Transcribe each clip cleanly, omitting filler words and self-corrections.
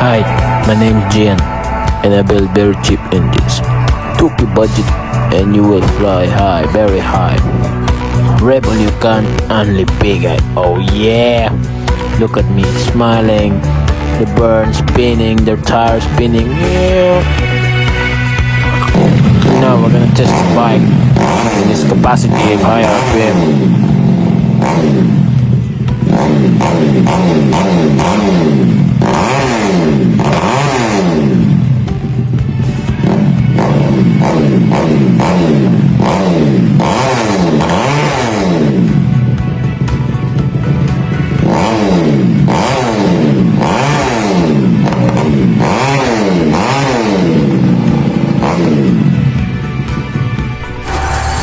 Hi, my name is Gian, and I build very cheap engines. Took your budget, and you will fly high, very high. Rev all you can, only big eye. Oh yeah! Look at me smiling, the burn spinning, their tires spinning. Yeah! Now we're gonna test the bike in its capacity of high RPM.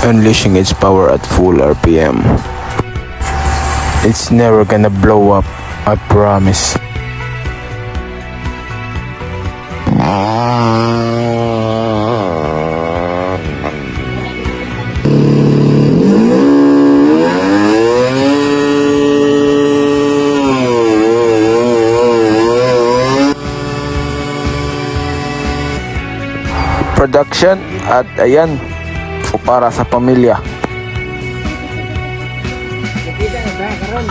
Unleashing its power at full RPM. It's never gonna blow up, I promise. Production at ayan, para sa pamilya. Nakita na ba karon?